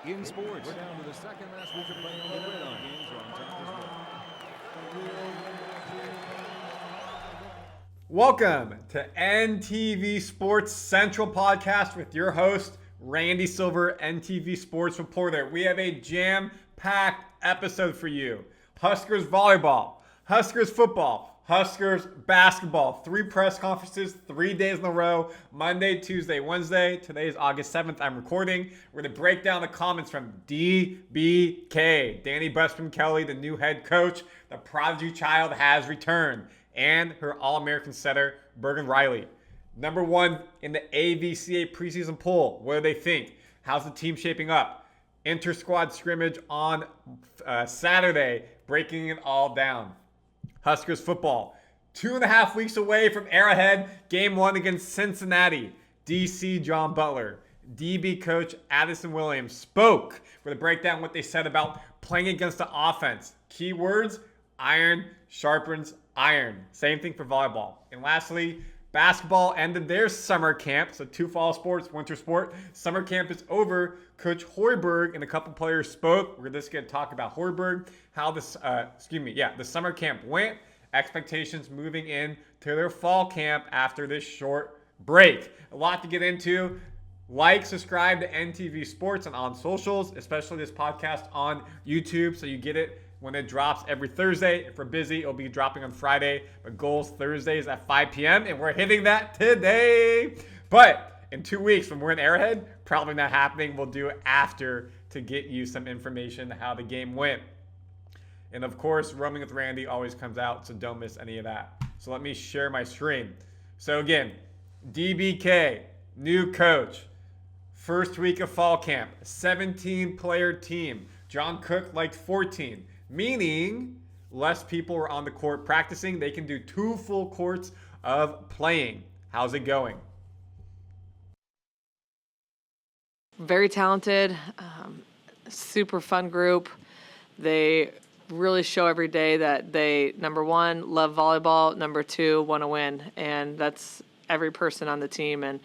in sports. We're down to the second last week of playing on the gridiron. Games are on top as well. Welcome to NTV Sports Central Podcast with your host, Randy Silver, NTV Sports reporter. We have a jam-packed episode for you. Huskers volleyball, Huskers football, Huskers basketball. 3 press conferences, 3 days in a row. Monday, Tuesday, Wednesday. Today is August 7th. I'm recording. We're going to break down the comments from DBK. Dani Busboom Kelly, the new head coach. The prodigy child has returned. And her All-American setter, Bergren Reilly. Number 1 in the AVCA preseason poll. What do they think? How's the team shaping up? Inter-squad scrimmage on Saturday, breaking it all down. Huskers football, 2.5 weeks away from Arrowhead, game 1 against Cincinnati. DC John Butler, DB coach Addison Williams spoke. We're going to break down what they said about playing against the offense. Key words, iron sharpens iron. Same thing for volleyball. And lastly, basketball ended their summer camp. So 2 fall sports, winter sport. Summer camp is over. Coach Hoiberg and a couple players spoke. We're just going to talk about Hoiberg, how this, the summer camp went, expectations moving in to their fall camp after this short break. A lot to get into. Like, subscribe to NTV Sports and on socials, especially this podcast on YouTube, so you get it when it drops every Thursday. If we're busy, it'll be dropping on Friday. But goals Thursdays at 5 p.m. and we're hitting that today. But in 2 weeks when we're in Arrowhead, probably not happening. We'll do it after to get you some information how the game went. And of course, Roaming with Randy always comes out, so don't miss any of that. So let me share my screen. So again, DBK, new coach. First week of fall camp, 17-player team. John Cook liked 14, meaning less people were on the court practicing. They can do 2 full courts of playing. How's it going? Very talented, super fun group. They really show every day that they, number 1, love volleyball, number 2, want to win. And that's every person on the team. And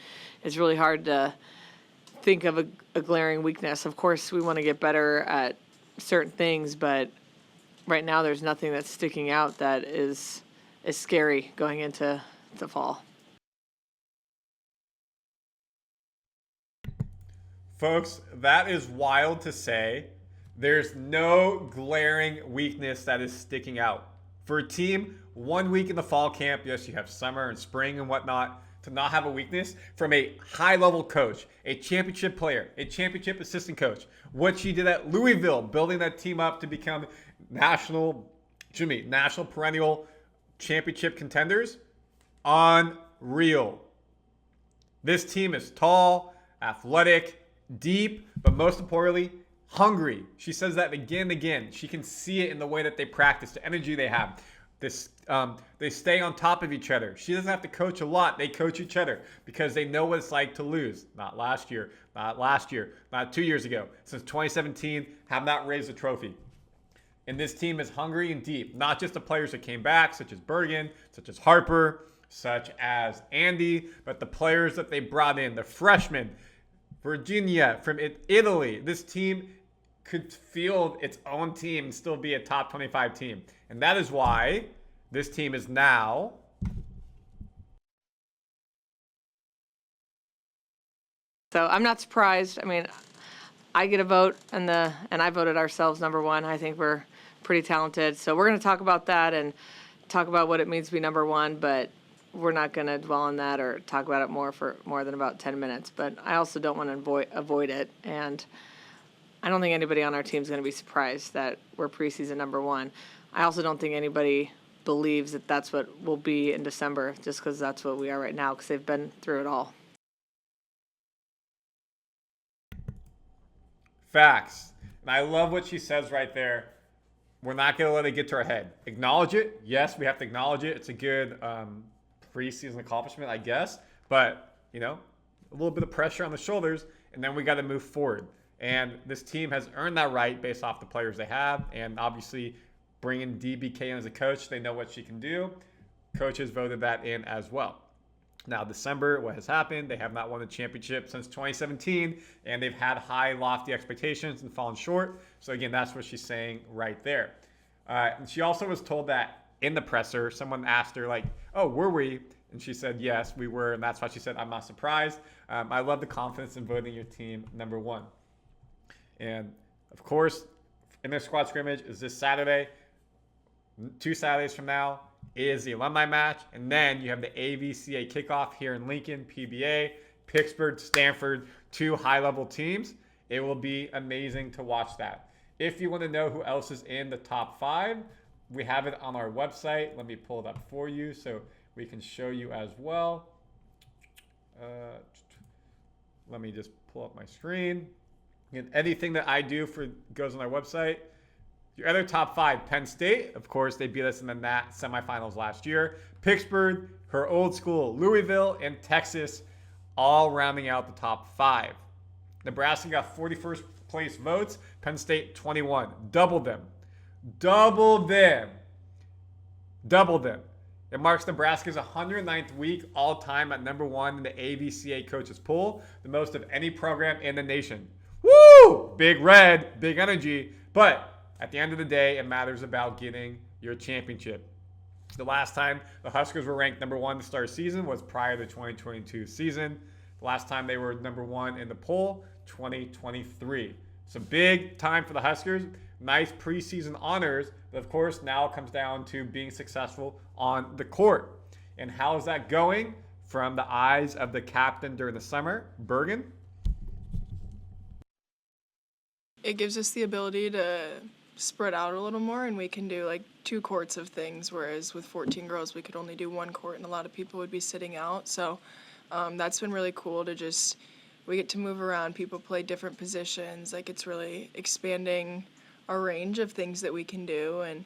it's really hard to think of a glaring weakness. Of course, we want to get better at certain things, but right now there's nothing that's sticking out that is scary going into the fall. Folks, that is wild to say. There's no glaring weakness that is sticking out. For a team, 1 week in the fall camp, yes, you have summer and spring and whatnot, to not have a weakness from a high-level coach, a championship player, a championship assistant coach. What she did at Louisville, building that team up to become national perennial championship contenders, unreal. This team is tall, athletic, deep, but most importantly, hungry. She says that again and again. She can see it in the way that they practice, the energy they have. They stay on top of each other. She doesn't have to coach a lot. They coach each other because they know what it's like to lose. Not 2 years ago. Since 2017, have not raised a trophy. And this team is hungry and deep. Not just the players that came back, such as Bergren, such as Harper, such as Andy, but the players that they brought in, the freshmen, Virginia from Italy. This team could field its own team and still be a top 25 team. And that is why this team is now So I'm not surprised. I mean, I get a vote, and I voted ourselves number 1. I think we're pretty talented. So we're going to talk about that and talk about what it means to be number 1, but we're not going to dwell on that or talk about it for more than about 10 minutes. But I also don't want to avoid it, and I don't think anybody on our team is going to be surprised that we're preseason number 1. I also don't think anybody believes that that's what we'll be in December, just because that's what we are right now, because they've been through it all. facts. And I love what she says right there. We're not going to let it get to our head. Acknowledge it. Yes, we have to acknowledge it. It's a good preseason accomplishment, I guess. But, a little bit of pressure on the shoulders, and then we got to move forward. And this team has earned that right based off the players they have. And obviously, bringing DBK in as a coach, they know what she can do. Coaches voted that in as well. Now, December, what has happened? They have not won a championship since 2017, and they've had high, lofty expectations and fallen short. So, again, that's what she's saying right there. And she also was told that in the presser, someone asked her, like, oh, were we? And she said, yes, we were. And that's why she said, I'm not surprised. I love the confidence in voting your team number one. And, of course, in their squad scrimmage is this Saturday. 2 Saturdays from now is the alumni match. And then you have the AVCA kickoff here in Lincoln, PBA, Pittsburgh, Stanford, 2 high-level teams. It will be amazing to watch that. If you want to know who else is in the top 5, we have it on our website. Let me pull it up for you so we can show you as well. Let me just pull up my screen. And anything that I do goes on our website. Your other top 5, Penn State, of course, they beat us in the NAT semifinals last year. Pittsburgh, her old school, Louisville, and Texas, all rounding out the top 5. Nebraska got 41st place votes. Penn State, 21. Doubled them. It marks Nebraska's 109th week all-time at number 1 in the AVCA coaches poll, the most of any program in the nation. Woo! Big red, big energy, but at the end of the day, it matters about getting your championship. The last time the Huskers were ranked number 1 to start season was prior to the 2022 season. The last time they were number 1 in the poll, 2023. So big time for the Huskers. Nice preseason honors, but of course now it comes down to being successful on the court. And how is that going from the eyes of the captain during the summer, Bergren? It gives us the ability to spread out a little more, and we can do like 2 courts of things, whereas with 14 girls we could only do 1 court and a lot of people would be sitting out. So that's been really cool to we get to move around, people play different positions, like it's really expanding our range of things that we can do, and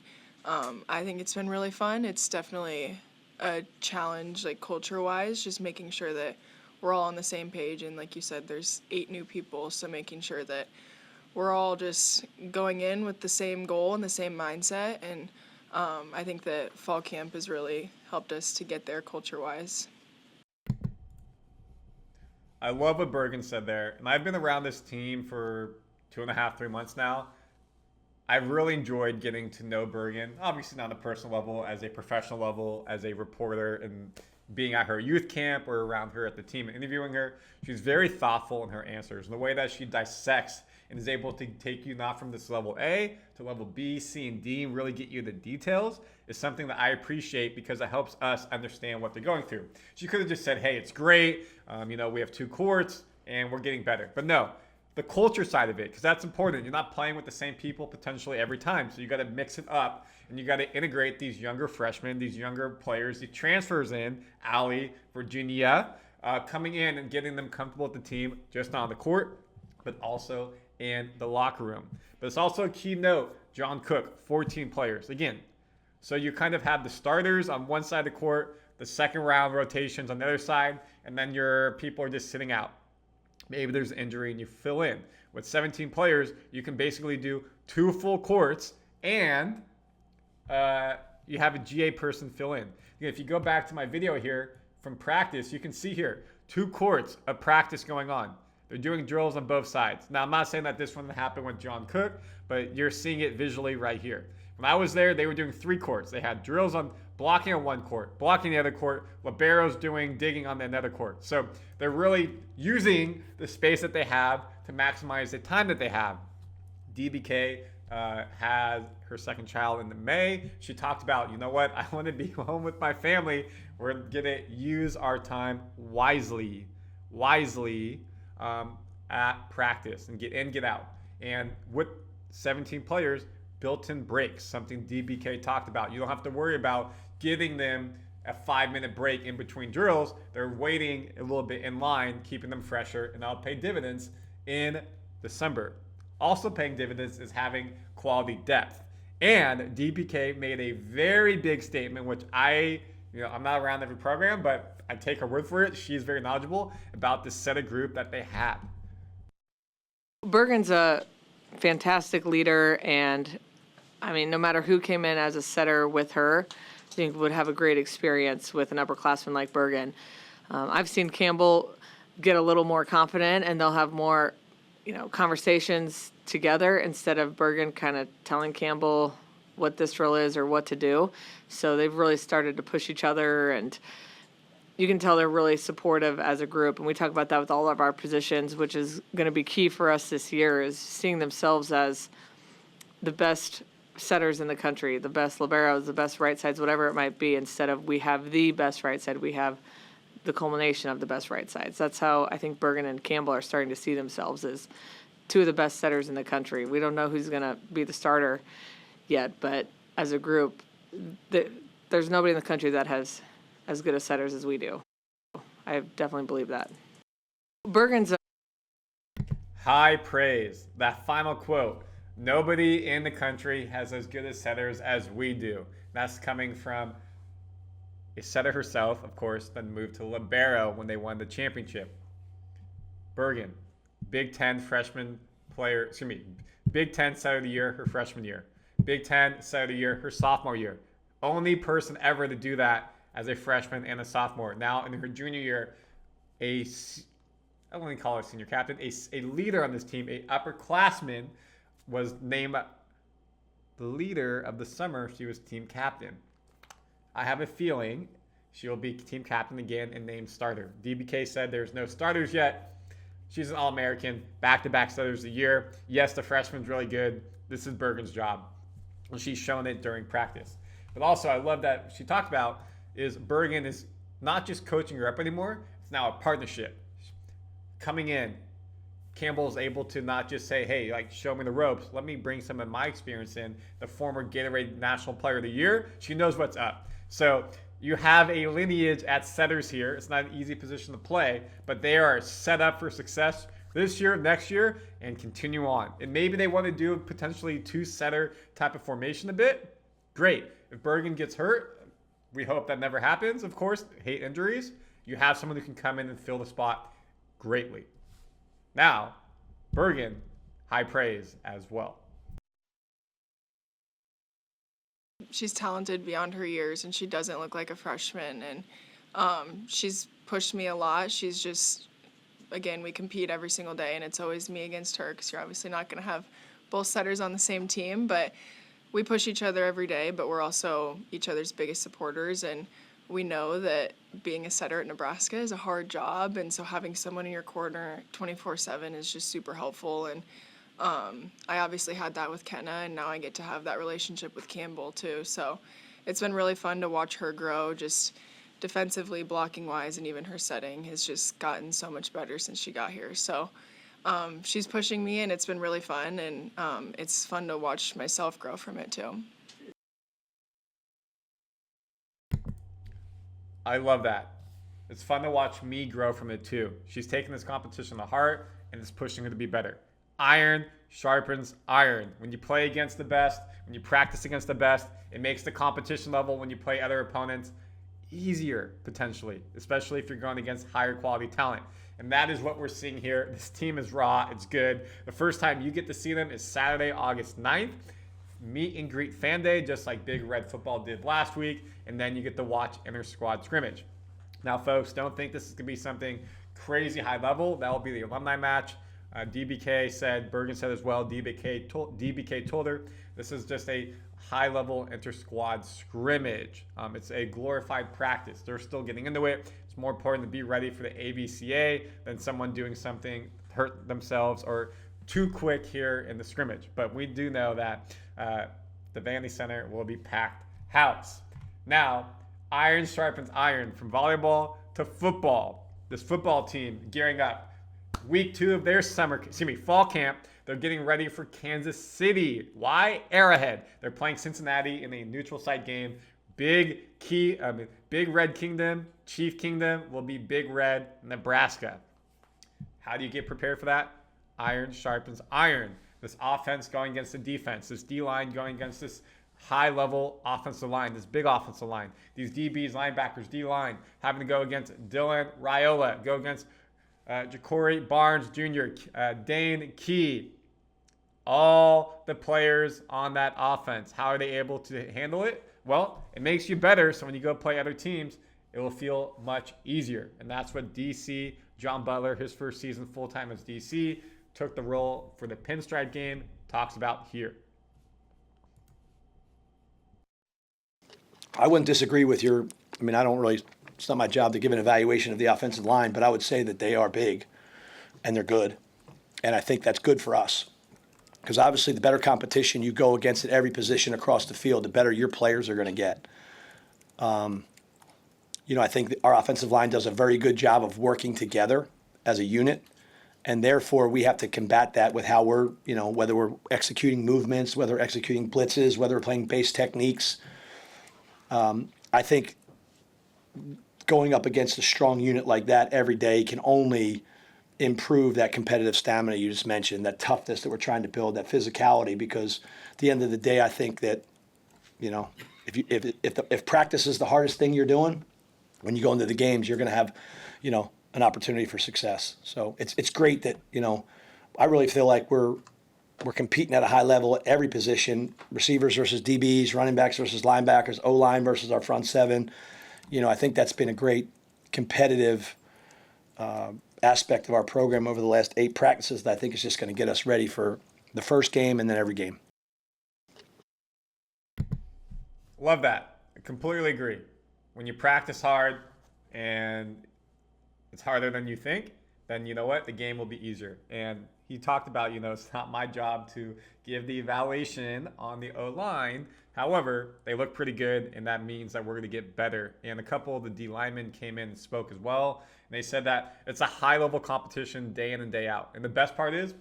I think it's been really fun. It's definitely a challenge, like culture-wise, just making sure that we're all on the same page, and like you said, there's 8 new people, so making sure that we're all just going in with the same goal and the same mindset, and I think that fall camp has really helped us to get there culture-wise. I love what Bergen said there, and I've been around this team for 2.5, 3 months now. I've really enjoyed getting to know Bergen, obviously not on a personal level, as a professional level, as a reporter, and being at her youth camp or around her at the team and interviewing her. She's very thoughtful in her answers, and the way that she dissects and is able to take you not from this level A to level B, C, and D, and really get you the details is something that I appreciate because it helps us understand what they're going through. She could have just said, hey, it's great. We have 2 courts and we're getting better. But no, the culture side of it, because that's important. You're not playing with the same people potentially every time. So you got to mix it up and you got to integrate these younger freshmen, these younger players, the transfers in, Allie, Virginia, coming in and getting them comfortable with the team, just not on the court, but also in the locker room. But it's also a key note, John Cook, 14 players. Again, so you kind of have the starters on one side of the court, the second round rotations on the other side, and then your people are just sitting out. Maybe there's an injury and you fill in. With 17 players, you can basically do 2 full courts and you have a GA person fill in. If you go back to my video here from practice, you can see here 2 courts of practice going on. They're doing drills on both sides. Now, I'm not saying that this one happened with John Cook, but you're seeing it visually right here. When I was there, they were doing 3 courts. They had drills on blocking on one court, blocking the other court, liberos doing digging on another court. So they're really using the space that they have to maximize the time that they have. DBK has her second child in May. She talked about, you know what, I want to be home with my family. We're going to use our time wisely at practice and get in, get out. And with 17 players, built-in breaks, something DBK talked about. You don't have to worry about giving them a 5-minute break in between drills. They're waiting a little bit in line, keeping them fresher, and that'll pay dividends in December. Also paying dividends is having quality depth. And DBK made a very big statement, which I'm not around every program, but I take her word for it. She's very knowledgeable about this set of group that they have. Bergen's a fantastic leader, and no matter who came in as a setter with her, I think would have a great experience with an upperclassman like Bergen. I've seen Campbell get a little more confident, and they'll have more, conversations together instead of Bergren kind of telling Campbell what this drill is or what to do. So they've really started to push each other, and you can tell they're really supportive as a group. And we talk about that with all of our positions, which is going to be key for us this year, is seeing themselves as the best setters in the country, the best liberos, the best right sides, whatever it might be, instead of we have the best right side, we have the culmination of the best right sides. That's how I think Bergen and Campbell are starting to see themselves as two of the best setters in the country. We don't know who's going to be the starter yet, but as a group, there's nobody in the country that has as good a setters as we do. I definitely believe that. Bergen's High praise. That final quote. Nobody in the country has as good a setters as we do. That's coming from a setter herself, of course, then moved to libero when they won the championship. Bergen, Big Ten freshman player, Big Ten setter of the year her freshman year. Big Ten setter of the year her sophomore year. Only person ever to do that as a freshman and a sophomore. Now in her junior year, I wouldn't call her senior captain, a leader on this team, a upperclassman, was named the leader of the summer. She was team captain. I have a feeling she will be team captain again and named starter. DBK said there's no starters yet. She's an All-American, back-to-back starters of the year. Yes, the freshman's really good. This is Bergen's job. And she's shown it during practice. But also, I love that she talked about is Bergen is not just coaching her up anymore. It's now a partnership. Coming in, Campbell's able to not just say, hey, show me the ropes. Let me bring some of my experience in. The former Gatorade National Player of the Year. She knows what's up. So you have a lineage at setters here. It's not an easy position to play, but they are set up for success this year, next year, and continue on. And maybe they want to do potentially two-setter type of formation a bit. Great. If Bergen gets hurt, we hope that never happens, of course. Hate injuries. You have someone who can come in and fill the spot greatly. Now, Bergen, high praise as well. She's talented beyond her years, and she doesn't look like a freshman. And she's pushed me a lot. She's just, again, we compete every single day, and it's always me against her because you're obviously not going to have both setters on the same team. But we push each other every day, but we're also each other's biggest supporters. And we know that being a setter at Nebraska is a hard job, and so having someone in your corner 24/7 is just super helpful. And I obviously had that with Kenna, and now I get to have that relationship with Campbell too. So it's been really fun to watch her grow, just defensively, blocking wise, and even her setting has just gotten so much better since she got here. So she's pushing me, and it's been really fun, and it's fun to watch myself grow from it too. I love that. It's fun to watch me grow from it too. She's taking this competition to heart, and it's pushing her to be better. Iron sharpens iron. When you play against the best, when you practice against the best, it makes the competition level when you play other opponents easier, potentially, especially if you're going against higher quality talent. And that is what we're seeing here. This team is raw. It's good. The first time you get to see them is Saturday, August 9th. Meet and greet fan day, just like Big Red Football did last week. And then you get to watch inter-squad scrimmage. Now, folks, don't think this is going to be something crazy high level. That will be the alumni match. DBK said, Bergen said as well, DBK told her, this is just a high-level inter-squad scrimmage. It's a glorified practice. They're still getting into it. It's more important to be ready for the AVCA than someone doing something to hurt themselves or too quick here in the scrimmage. But we do know that the Vandy Center will be packed house. Now, iron sharpens iron from volleyball to football. This football team gearing up. Week 2 of their fall camp. They're getting ready for Kansas City. Why? Arrowhead. They're playing Cincinnati in a neutral site game. Big Red Kingdom, Chief Kingdom will be Big Red, Nebraska. How do you get prepared for that? Iron sharpens iron. This offense going against the defense. This D-line going against this high-level offensive line, this big offensive line. These DBs, linebackers, D-line, having to go against Dylan Raiola, go against Ja'Cory Barnes Jr., Dane Key, all the players on that offense. How are they able to handle it? Well, it makes you better, so when you go play other teams, it will feel much easier. And that's what DC, John Butler, his first season full-time as DC, took the role for the pinstripe game, talks about here. I wouldn't disagree with it's not my job to give an evaluation of the offensive line, but I would say that they are big and they're good. And I think that's good for us. Because obviously the better competition you go against at every position across the field, the better your players are going to get. I think our offensive line does a very good job of working together as a unit. And therefore, we have to combat that with how we're, whether we're executing movements, whether we're executing blitzes, whether we're playing base techniques. I think going up against a strong unit like that every day can only improve that competitive stamina you just mentioned, that toughness that we're trying to build, that physicality. Because at the end of the day, I think that, if practice is the hardest thing you're doing, when you go into the games, you're going to have, an opportunity for success. So it's great that, I really feel like we're competing at a high level at every position, receivers versus DBs, running backs versus linebackers, O-line versus our front seven. I think that's been a great competitive aspect of our program over the last 8 practices that I think is just going to get us ready for the first game and then every game. Love that. I completely agree. When you practice hard and it's harder than you think, then you know what? The game will be easier. And he talked about, it's not my job to give the evaluation on the O-line. However, they look pretty good, and that means that we're going to get better. And a couple of the D linemen came in and spoke as well. And they said that it's a high-level competition day in and day out. And the best part is,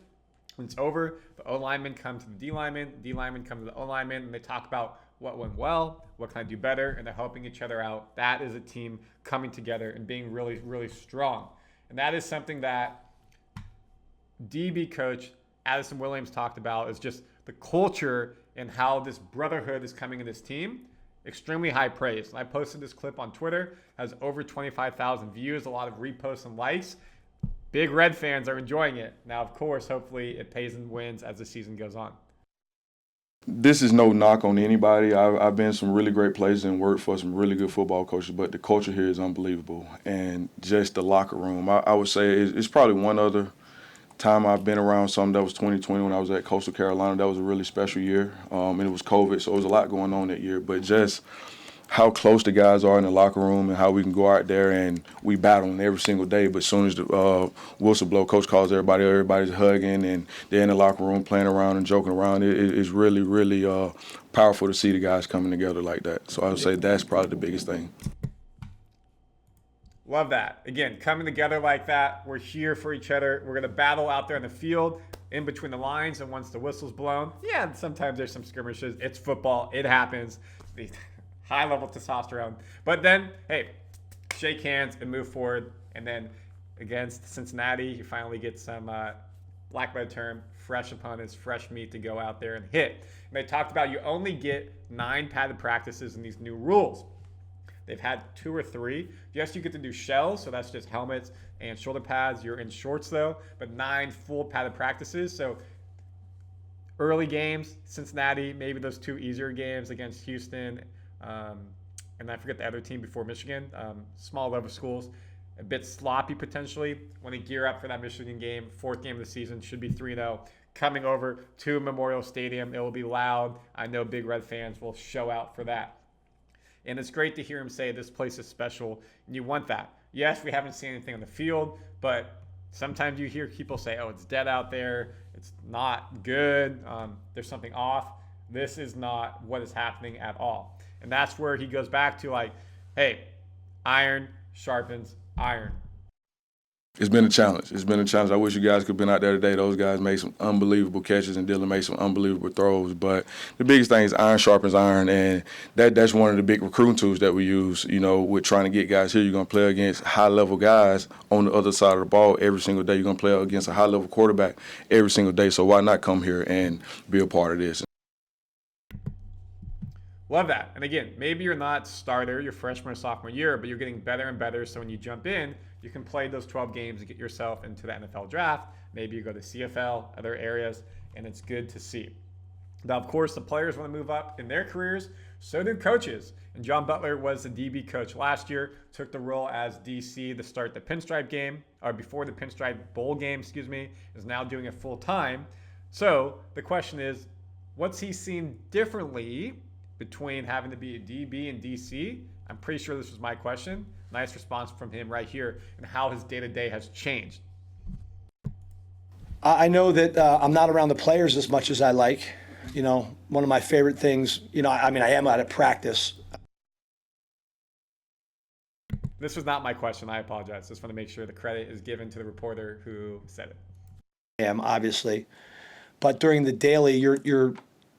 when it's over, the O-linemen come to the D linemen come to the O-linemen, and they talk about what went well, what can I do better, and they're helping each other out. That is a team coming together and being really, really strong. And that is something that DB coach Addison Williams talked about, is just the culture and how this brotherhood is coming in this team. Extremely high praise. And I posted this clip on Twitter, has over 25,000 views, a lot of reposts and likes. Big Red fans are enjoying it. Now, of course, hopefully it pays and wins as the season goes on. This is no knock on anybody. I've been in some really great places and worked for some really good football coaches, but the culture here is unbelievable. And just the locker room, I would say it's probably one other time I've been around something. That was 2020 when I was at Coastal Carolina. That was a really special year, and it was COVID, so it was a lot going on that year. But just how close the guys are in the locker room and how we can go out there and we battling every single day. But as soon as the whistle blow, coach calls everybody, everybody's hugging and they're in the locker room playing around and joking around. It's really, really powerful to see the guys coming together like that. So I would say that's probably the biggest thing. Love that. Again, coming together like that. We're here for each other. We're going to battle out there in the field, in between the lines, and once the whistle's blown, yeah, sometimes there's some skirmishes. It's football. It happens. High level testosterone. But then, hey, shake hands and move forward. And then against Cincinnati, you finally get some, lack of a term, fresh opponents, fresh meat to go out there and hit. And they talked about you only get 9 padded practices in these new rules. They've had 2 or 3. Yes, you get to do shells, so that's just helmets and shoulder pads. You're in shorts, though, but 9 full padded practices. So early games, Cincinnati, maybe those 2 easier games against Houston, and I forget the other team before Michigan, small level schools, a bit sloppy potentially. When they gear up for that Michigan game, 4th game of the season, should be 3-0. Coming over to Memorial Stadium, it will be loud. I know Big Red fans will show out for that. And it's great to hear him say this place is special, and you want that. Yes, we haven't seen anything on the field, but sometimes you hear people say, oh, it's dead out there. It's not good. There's something off. This is not what is happening at all. And that's where he goes back to, like, hey, iron sharpens iron. It's been a challenge. I wish you guys could have been out there today. Those guys made some unbelievable catches and Dylan made some unbelievable throws. But the biggest thing is iron sharpens iron, and that's one of the big recruiting tools that we use, with trying to get guys here. You're going to play against high-level guys on the other side of the ball every single day. You're going to play against a high-level quarterback every single day. So why not come here and be a part of this? Love that. And again, maybe you're not starter your freshman or sophomore year, but you're getting better and better. So when you jump in, you can play those 12 games and get yourself into the NFL draft. Maybe you go to CFL, other areas, and it's good to see. Now, of course, the players want to move up in their careers. So do coaches. And John Butler was the DB coach last year, took the role as DC to start the Pinstripe game, or before the Pinstripe Bowl game, is now doing it full time. So the question is, what's he seen differently between having to be a DB and DC? I'm pretty sure this was my question. Nice response from him right here, and how his day-to-day has changed. I know that I'm not around the players as much as I like. You know, one of my favorite things, I am out of practice. This was not my question. I apologize. Just want to make sure the credit is given to the reporter who said it. I am, obviously. But during the daily,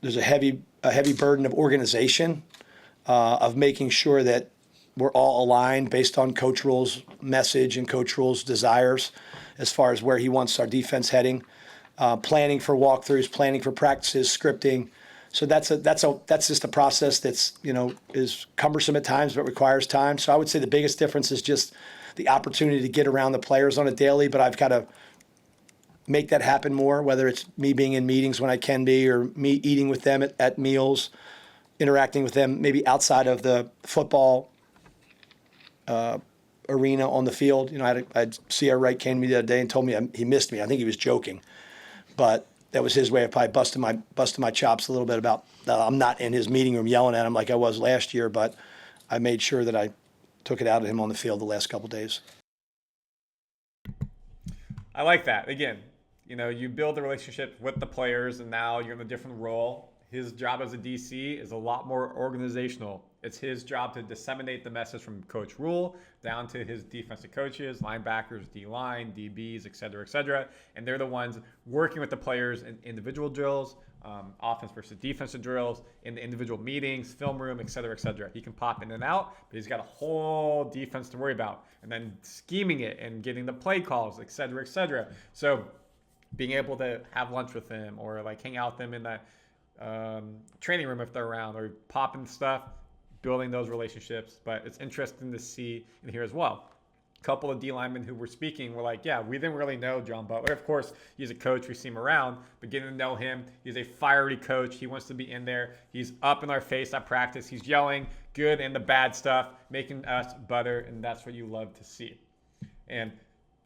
there's a heavy burden of organization, of making sure that we're all aligned based on Coach Rule's message and Coach Rule's desires as far as where he wants our defense heading. Planning for walkthroughs, planning for practices, scripting. So that's just a process that's, is cumbersome at times, but requires time. So I would say the biggest difference is just the opportunity to get around the players on a daily, but I've got to make that happen more, whether it's me being in meetings when I can be, or me eating with them at meals, interacting with them maybe outside of the football arena on the field. I had C.R. Wright came to me the other day and told me he missed me. I think he was joking. But that was his way of probably busting my chops a little bit about I'm not in his meeting room yelling at him like I was last year, but I made sure that I took it out of him on the field the last couple of days. I like that. Again, you build the relationship with the players, and now you're in a different role. His job as a DC is a lot more organizational. It's his job to disseminate the message from Coach Rule down to his defensive coaches, linebackers, D-line, DBs, et cetera, and they're the ones working with the players in individual drills, offense versus defensive drills, in the individual meetings, film room, et cetera. He can pop in and out, but he's got a whole defense to worry about, and then scheming it and getting the play calls, et cetera. So being able to have lunch with him, or like hang out with them in the training room if they're around, or popping stuff, building those relationships. But it's interesting to see and hear as well. A couple of D linemen who were speaking were like, yeah, we didn't really know John Butler. Of course, he's a coach. We see him around, but getting to know him, he's a fiery coach. He wants to be in there. He's up in our face at practice. He's yelling good and the bad stuff, making us better, and that's what you love to see. And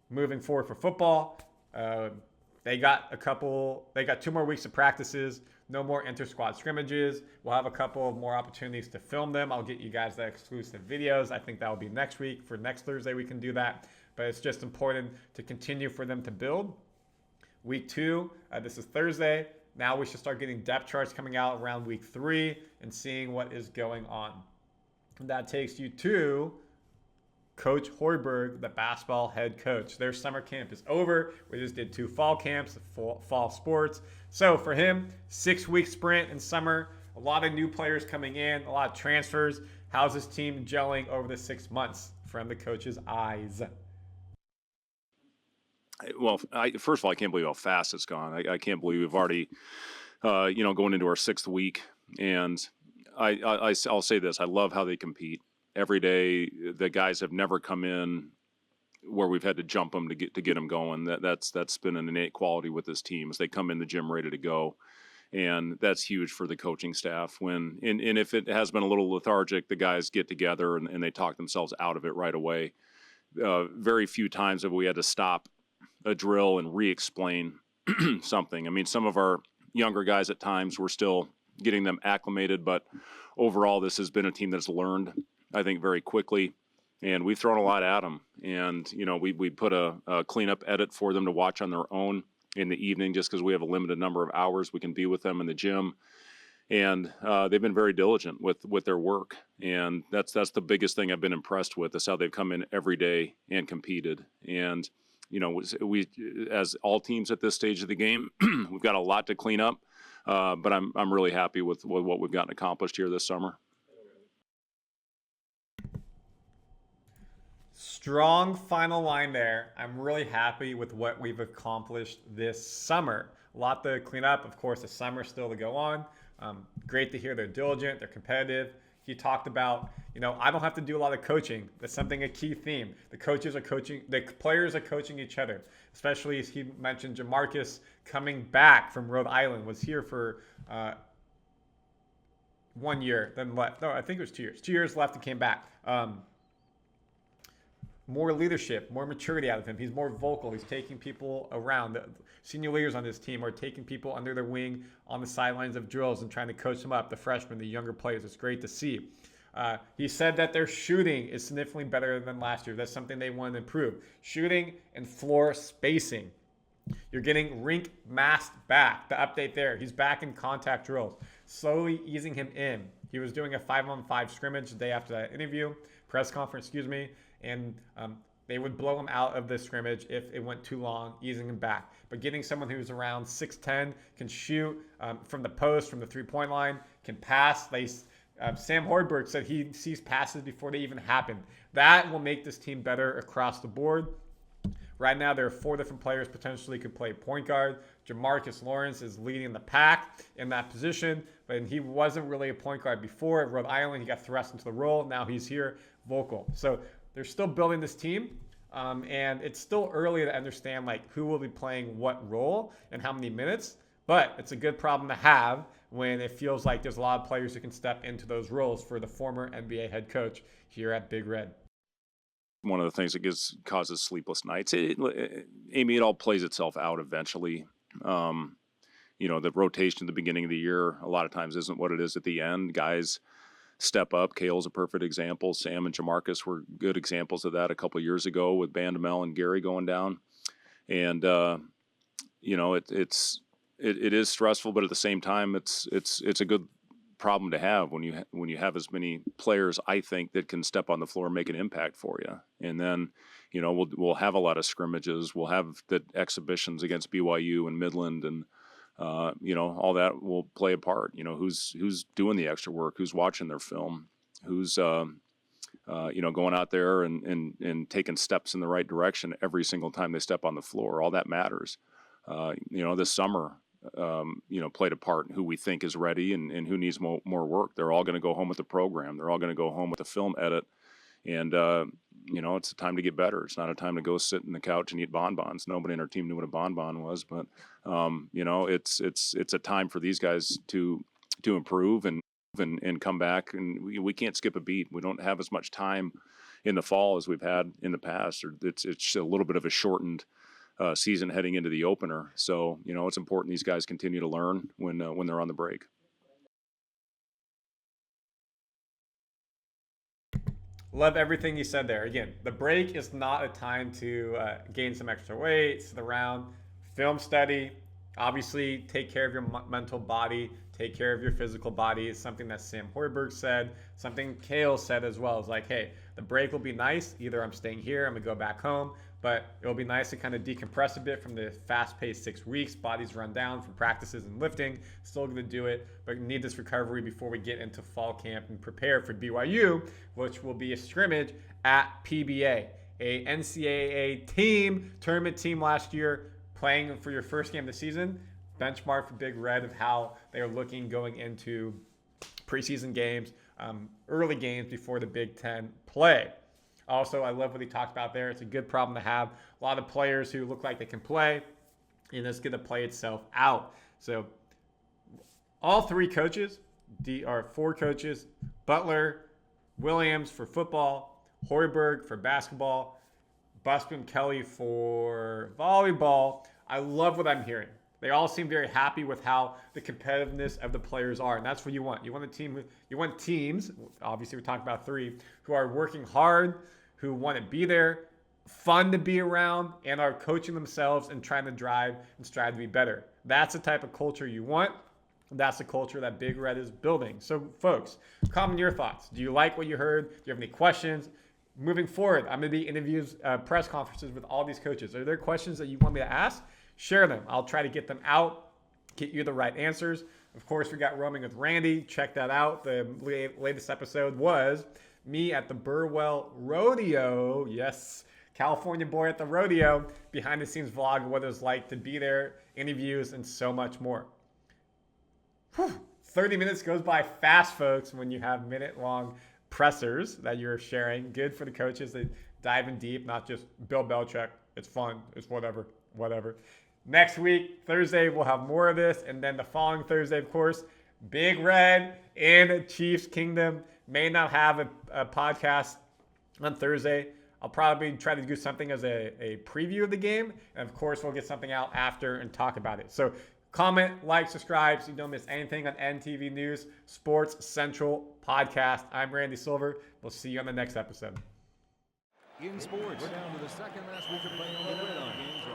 moving forward for football, they got 2 more weeks of practices. No more inter-squad scrimmages. We'll have a couple of more opportunities to film them. I'll get you guys the exclusive videos. I think that will be next week. For next Thursday, we can do that. But it's just important to continue for them to build. Week 2, this is Thursday. Now we should start getting depth charts coming out around week 3 and seeing what is going on. And that takes you to Coach Hoiberg, the basketball head coach. Their summer camp is over. We just did 2 fall camps, fall sports. So for him, 6-week sprint in summer, a lot of new players coming in, a lot of transfers. How's his team gelling over the 6 months from the coach's eyes? Well, first of all, I can't believe how fast it's gone. I can't believe we've already, going into our 6th week. And I'll say this: I love how they compete. Every day, the guys have never come in where we've had to jump them to get them going. That's been an innate quality with this team, as they come in the gym ready to go, and that's huge for the coaching staff. And if it has been a little lethargic, the guys get together and they talk themselves out of it right away. Very few times have we had to stop a drill and re-explain something. I mean, some of our younger guys at times we're still getting them acclimated, but overall, this has been a team that's learned, I think, very quickly, and we've thrown a lot at them. And, we put a cleanup edit for them to watch on their own in the evening, just because we have a limited number of hours we can be with them in the gym. And they've been very diligent with their work. And that's the biggest thing I've been impressed with, is how they've come in every day and competed. And, we, as all teams at this stage of the game, we've got a lot to clean up. But I'm really happy with what we've gotten accomplished here this summer. Strong final line there. I'm really happy with what we've accomplished this summer. A lot to clean up. Of course, the summer's still to go on. Great to hear they're diligent, they're competitive. he talked about, I don't have to do a lot of coaching. That's a key theme. The players are coaching each other, especially as he mentioned Jamarcus coming back from Rhode Island, was here for 1 year, then left. No, I think it was 2 years. 2 years left and came back. More leadership, more maturity out of him. He's more vocal. He's taking people around. The senior leaders on this team are taking people under their wing on the sidelines of drills and trying to coach them up, the freshmen, the younger players. It's great to see. He said that their shooting is significantly better than last year. That's something they want to improve. Shooting and floor spacing. You're getting rink mask back. The update there. He's back in contact drills. Slowly easing him in. He was doing a 5-on-5 scrimmage the day after that press conference, and they would blow him out of the scrimmage if it went too long, easing him back. But getting someone who's around 6'10", can shoot from the post, from the three-point line, can pass. Sam Hoiberg said he sees passes before they even happen. That will make this team better across the board. Right now, there are 4 different players potentially could play point guard. Jamarcus Lawrence is leading the pack in that position, but he wasn't really a point guard before. At Rhode Island, he got thrust into the role. Now he's here, vocal. So they're still building this team, and it's still early to understand who will be playing what role and how many minutes, but it's a good problem to have when it feels like there's a lot of players who can step into those roles for the former NBA head coach here at Big Red. One of the things that causes sleepless nights. Amy, it all plays itself out eventually. The rotation at the beginning of the year a lot of times isn't what it is at the end. Guys step up. Kale's a perfect example. Sam and Jamarcus were good examples of that a couple of years ago with Bandamel and Gary going down. And it is stressful, but at the same time, it's a good problem to have when you have as many players, I think, that can step on the floor and make an impact for you. And then, we'll have a lot of scrimmages. We'll have the exhibitions against BYU and Midland, and all that will play a part. Who's doing the extra work, who's watching their film, who's going out there and taking steps in the right direction every single time they step on the floor. All that matters. This summer, played a part in who we think is ready and who needs more work. They're all going to go home with the program. They're all going to go home with a film edit. And, it's a time to get better. It's not a time to go sit on the couch and eat bonbons. Nobody in our team knew what a bonbon was, but, it's a time for these guys to improve and come back. And we can't skip a beat. We don't have as much time in the fall as we've had in the past, or it's a little bit of a shortened season heading into the opener. So, it's important these guys continue to learn when they're on the break. Love everything you said there. Again, the break is not a time to gain some extra weight, sit around, film study. Obviously, take care of your mental body, take care of your physical body. It's something that Sam Hoiberg said, something Kale said as well. It's hey, the break will be nice. Either I'm staying here, I'm going to go back home, but it'll be nice to kind of decompress a bit from the fast-paced 6 weeks. Bodies run down from practices and lifting. Still going to do it, but need this recovery before we get into fall camp and prepare for BYU, which will be a scrimmage at PBA, a NCAA tournament team last year, playing for your first game of the season. Benchmark for Big Red of how they are looking going into preseason games, early games before the Big Ten play. Also, I love what he talked about there. It's a good problem to have. A lot of players who look like they can play, and it's going to play itself out. So all 4 coaches, Butler, Williams for football, Hoiberg for basketball, Busboom, Kelly for volleyball. I love what I'm hearing. They all seem very happy with how the competitiveness of the players are, and that's what you want. You want teams. Obviously, we're talking about 3 who are working hard, who want to be there, fun to be around, and are coaching themselves and trying to drive and strive to be better. That's the type of culture you want. That's the culture that Big Red is building. So, folks, comment your thoughts. Do you like what you heard? Do you have any questions? Moving forward, I'm going to be interviews, press conferences with all these coaches. Are there questions that you want me to ask? Share them. I'll try to get them out, get you the right answers. Of course, we got Roaming with Randy. Check that out. The latest episode was me at the Burwell Rodeo. Yes, California boy at the rodeo. Behind the scenes vlog of what it was like to be there, interviews, and so much more. Whew. 30 minutes goes by fast, folks, when you have minute-long pressers that you're sharing. Good for the coaches. They dive in deep, not just Bill Belichick. It's fun. It's whatever. Next week, Thursday, we'll have more of this. And then the following Thursday, of course, Big Red in Chiefs Kingdom. May not have a podcast on Thursday. I'll probably try to do something as a preview of the game. And, of course, we'll get something out after and talk about it. So comment, like, subscribe so you don't miss anything on NTV News Sports Central Podcast. I'm Randy Silver. We'll see you on the next episode. In sports, we're down to the second last week of playing on the gridiron. Games are